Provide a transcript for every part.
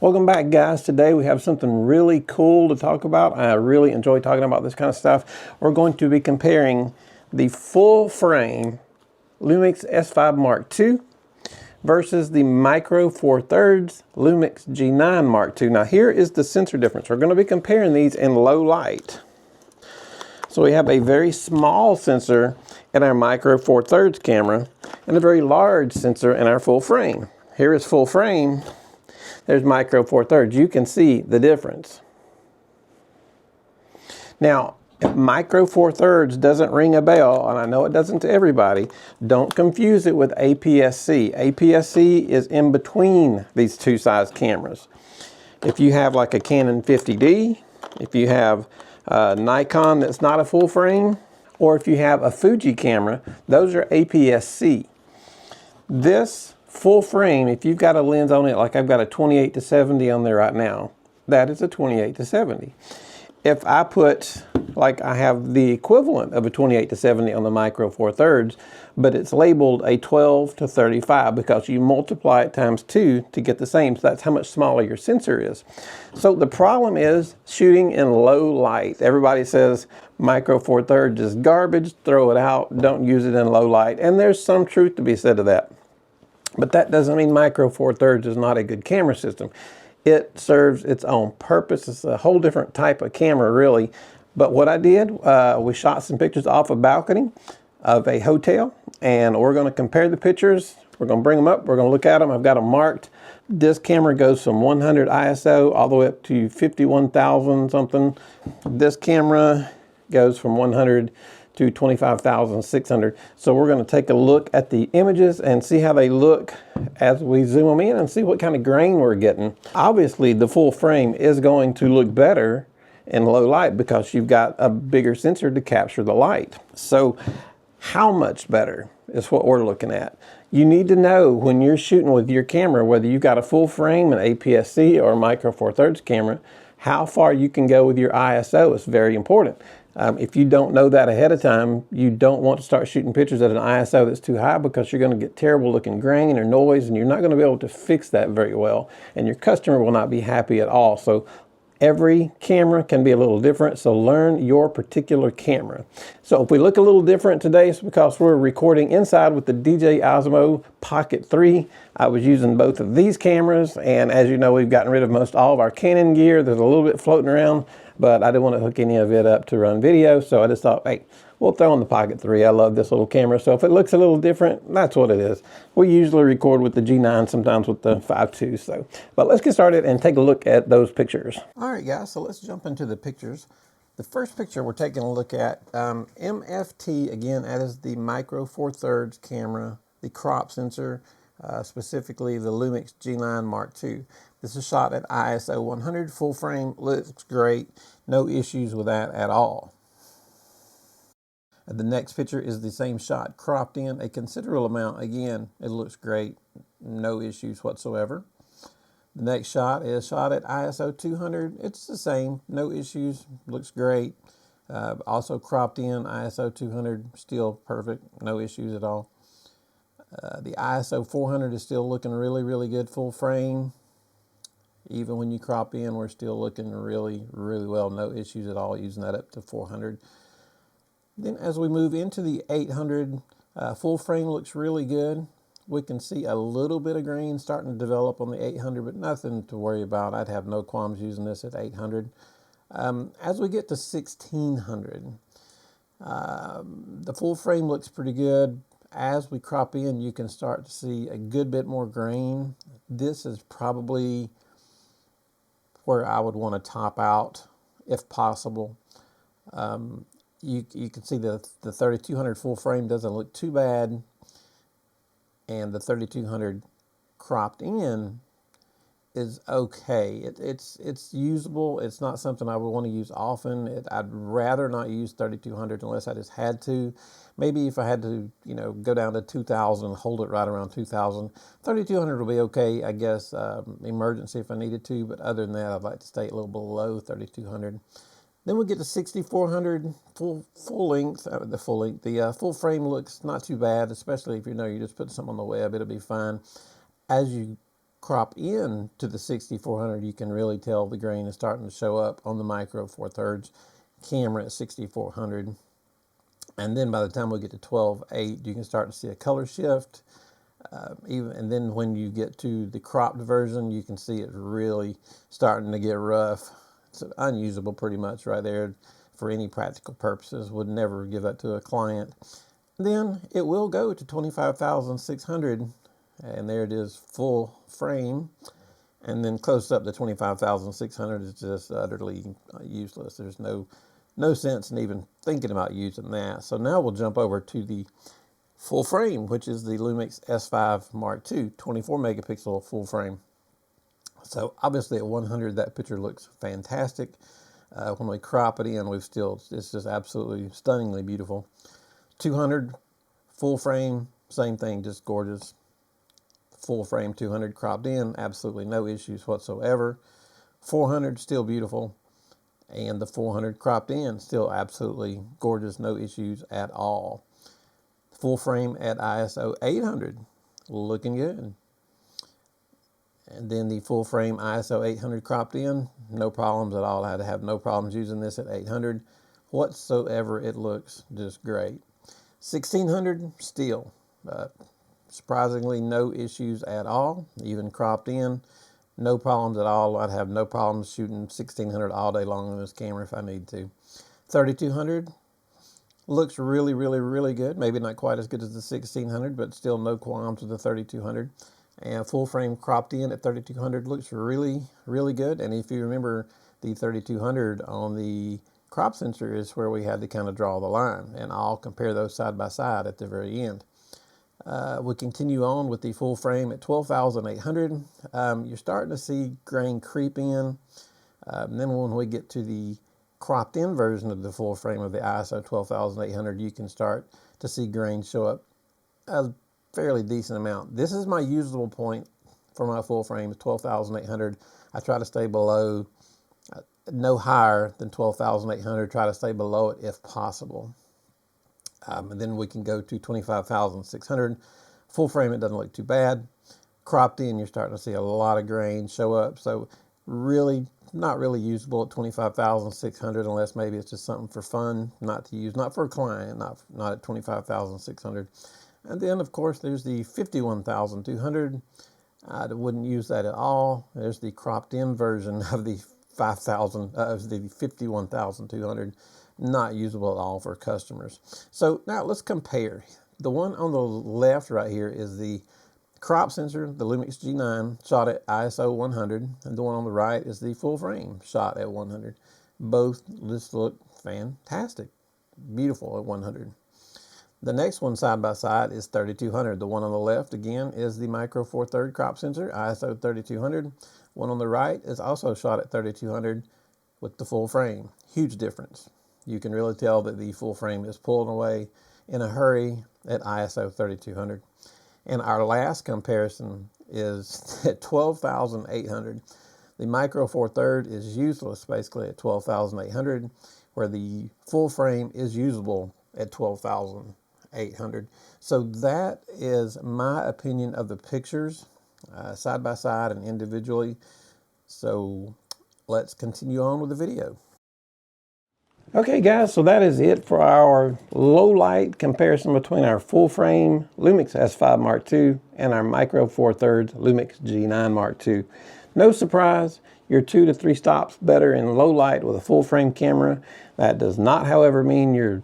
Welcome back, guys. Today we have something really cool to talk about. I really enjoy talking about this kind of stuff. We're going to be comparing the full frame Lumix S5 Mark II versus the Micro Four Thirds Lumix G9 Mark II. Now here is the sensor difference. We're going to be comparing these in low light. So we have a very small sensor in our Micro Four Thirds camera and a very large sensor in our full frame. Here is full frame. There's Micro Four Thirds. You can see the difference. Now, if Micro Four Thirds doesn't ring a bell, and I know it doesn't to everybody, don't confuse it with APS-C. APS-C is in between these two size cameras. If you have like a Canon 50D, if you have a Nikon that's not a full frame, or if you have a Fuji camera, those are APS-C. This full frame, if you've got a lens on it, like I've got a 28-70 on there right now, that is a 28-70. If I put, like I have the equivalent of a 28-70 on the Micro Four Thirds, but it's labeled a 12-35 because you multiply it times 2 to get the same. So that's how much smaller your sensor is. So the problem is shooting in low light. Everybody says Micro Four Thirds is garbage, throw it out, don't use it in low light. And there's some truth to be said to that. But that doesn't mean Micro Four Thirds is not a good camera system. It serves its own purpose. It's a whole different type of camera, really. But what I did, we shot some pictures off a balcony of a hotel, and we're going to compare the pictures. We're going to bring them up. We're going to look at them. I've got them marked. This camera goes from 100 ISO all the way up to 51,000 something. This camera goes from 100 to 25,600. So we're going to take a look at the images and see how they look as we zoom them in and see what kind of grain we're getting. Obviously, the full frame is going to look better in low light because you've got a bigger sensor to capture the light. So how much better is what we're looking at. You need to know when you're shooting with your camera, whether you've got a full frame, an APS-C or a Micro Four Thirds camera, how far you can go with your ISO is very important. If you don't know that ahead of time, you don't want to start shooting pictures at an ISO that's too high because you're going to get terrible looking grain or noise, and you're not going to be able to fix that very well, and your customer will not be happy at all. So every camera can be a little different, so learn your particular camera. So if we look a little different today, it's because we're recording inside with the DJI Osmo Pocket 3. I was using both of these cameras, and as you know, we've gotten rid of most all of our Canon gear. There's a little bit floating around, but I didn't want to hook any of it up to run video, so I just thought, hey, we'll throw in the Pocket 3. I love this little camera, so if it looks a little different, that's what it is. We usually record with the G9, sometimes with the 5.2, so. But let's get started and take a look at those pictures. All right, guys, so let's jump into the pictures. The first picture we're taking a look at, MFT, again, that is the Micro Four Thirds camera, the crop sensor, specifically the Lumix G9 Mark II. This is shot at ISO 100, full frame, looks great, no issues with that at all. The next picture is the same shot, cropped in a considerable amount. Again, it looks great, no issues whatsoever. The next shot is shot at ISO 200. It's the same, no issues, looks great. Also cropped in ISO 200, still perfect, no issues at all. The ISO 400 is still looking really, really good, full frame. Even when you crop in, we're still looking really, really well, no issues at all using that up to 400. Then as we move into the 800, full frame looks really good. We can see a little bit of grain starting to develop on the 800, but nothing to worry about. I'd have no qualms using this at 800. As we get to 1600, the full frame looks pretty good. As we crop in, you can start to see a good bit more grain. This is probably where I would want to top out if possible. You can see the 3200 full frame doesn't look too bad, and the 3200 cropped in is okay. It's usable. It's not something I would want to use often. I'd rather not use 3200 unless I just had to. Maybe if I had to, go down to 2000, hold it right around 2000. 3200 will be okay, I guess, emergency if I needed to, but other than that, I'd like to stay a little below 3200. Then we get to 6400 full length. The full frame looks not too bad, especially if you just put something on the web, it'll be fine. As you crop in to the 6400, you can really tell the grain is starting to show up on the Micro Four Thirds camera at 6400. And then by the time we get to 12.8, you can start to see a color shift. And then when you get to the cropped version, you can see it's really starting to get rough. It's unusable pretty much right there for any practical purposes. Would never give that to a client. Then it will go to 25,600, and there it is, full frame. And then close up to 25,600 is just utterly useless. There's no sense in even thinking about using that. So now we'll jump over to the full frame, which is the Lumix S5 Mark II, 24 megapixel full frame. So obviously at 100, that picture looks fantastic. When we crop it in, it's just absolutely stunningly beautiful. 200 full frame, same thing, just gorgeous. Full frame 200 cropped in, absolutely no issues whatsoever. 400 still beautiful, and the 400 cropped in still absolutely gorgeous, no issues at all. Full frame at ISO 800, looking good. And then the full frame ISO 800 cropped in, no problems at all. I had to have no problems using this at 800 whatsoever. It looks just great. 1600 still, surprisingly no issues at all, even cropped in, no problems at all. I'd have no problems shooting 1600 all day long on this camera if I need to. 3200 looks really, really, really good. Maybe not quite as good as the 1600, but still no qualms with the 3200. And full frame cropped in at 3200 looks really, really good. And if you remember, the 3200 on the crop sensor is where we had to kind of draw the line, and I'll compare those side by side at the very end. We continue on with the full frame at 12,800. You're starting to see grain creep in. And then when we get to the cropped in version of the full frame of the ISO 12,800, you can start to see grain show up a fairly decent amount. This is my usable point for my full frame, 12,800. I try to stay below, no higher than 12,800, try to stay below it if possible. And then we can go to 25,600. Full frame, it doesn't look too bad. Cropped in, you're starting to see a lot of grain show up. So really, not really usable at 25,600 unless maybe it's just something for fun, not to use, not for a client, not at 25,600. And then, of course, there's the 51,200. I wouldn't use that at all. There's the cropped in version of the 51,200. Not usable at all for customers. So now let's compare. The one on the left right here is the crop sensor, the Lumix G9, shot at ISO 100, and the one on the right is the full frame, shot at 100. Both just look fantastic, beautiful at 100. The next one side by side is 3200. The one on the left, again, is the Micro Four Thirds crop sensor, ISO 3200. One on the right is also shot at 3200 with the full frame. Huge difference. You can really tell that the full frame is pulling away in a hurry at ISO 3200. And our last comparison is at 12,800. The Micro Four Thirds is useless basically at 12,800, where the full frame is usable at 12,800. So that is my opinion of the pictures, side by side and individually. So let's continue on with the video. Okay guys, so that is it for our low light comparison between our full frame Lumix S5 Mark II and our Micro Four Thirds Lumix G9 Mark II. No surprise, you're 2 to 3 stops better in low light with a full frame camera. That does not, however, mean you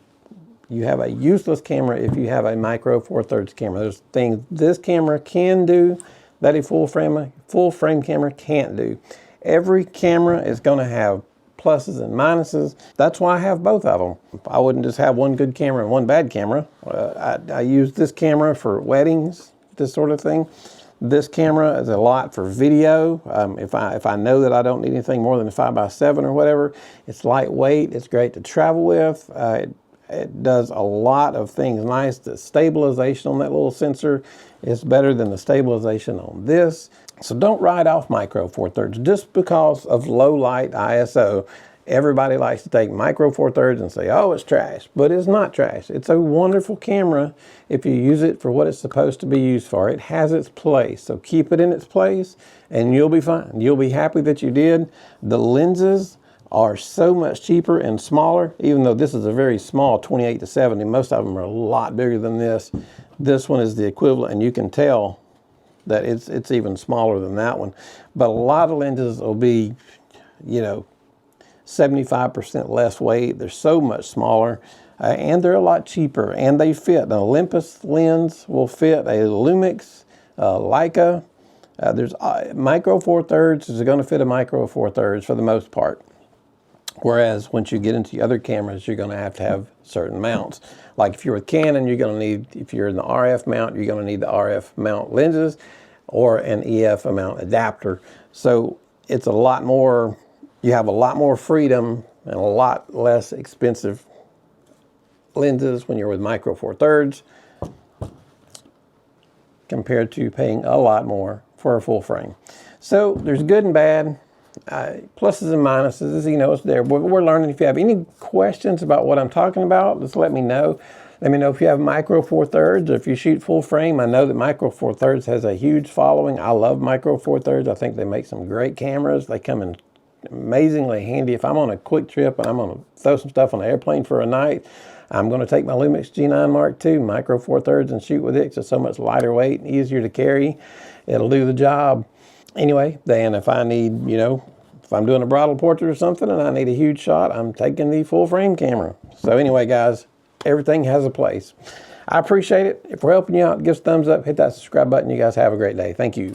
have a useless camera if you have a Micro Four Thirds camera. There's things this camera can do that a full frame camera can't do. Every camera is going to have pluses and minuses. That's why I have both of them. I wouldn't just have one good camera and one bad camera. I use this camera for weddings, this sort of thing. This camera is a lot for video. If I know that I don't need anything more than a 5x7 or whatever, it's lightweight. It's great to travel with. It does a lot of things nice. The stabilization on that little sensor is better than the stabilization on this. So don't write off Micro Four Thirds just because of low light ISO. Everybody likes to take micro four thirds and say, oh, it's trash, but it's not trash. It's a wonderful camera if you use it for what it's supposed to be used for. It has its place, so keep it in its place and you'll be fine. You'll be happy that you did. The lenses are so much cheaper and smaller, even though this is a very small 28 to 70. Most of them are a lot bigger than this. This one is the equivalent, and you can tell that it's even smaller than that one. But a lot of lenses will be, you know, 75% less weight. They're so much smaller, and they're a lot cheaper, and they fit. An Olympus lens will fit a Lumix, Leica. There's micro four thirds is going to fit a micro four thirds for the most part. Whereas once you get into the other cameras, you're going to have certain mounts. Like if you're with Canon, you're going to need, if you're in the RF mount, you're going to need the RF mount lenses or an EF mount adapter. So it's a lot more, you have a lot more freedom and a lot less expensive lenses when you're with micro four thirds compared to paying a lot more for a full frame. So there's good and bad. Pluses and minuses, you know, it's there. We're learning. If you have any questions about what I'm talking about, just let me know. Let me know if you have micro four thirds or if you shoot full frame. I know that micro four thirds has a huge following. I love micro four thirds. I think they make some great cameras. They come in amazingly handy. If I'm on a quick trip and I'm going to throw some stuff on an airplane for a night, I'm going to take my Lumix G9 Mark II micro four thirds and shoot with it. It's just so much lighter weight and easier to carry. It'll do the job. Anyway, then if I need, you know, if I'm doing a bridal portrait or something and I need a huge shot, I'm taking the full frame camera. So anyway, guys, everything has a place. I appreciate it. If we're helping you out, give us a thumbs up, hit that subscribe button. You guys have a great day. Thank you.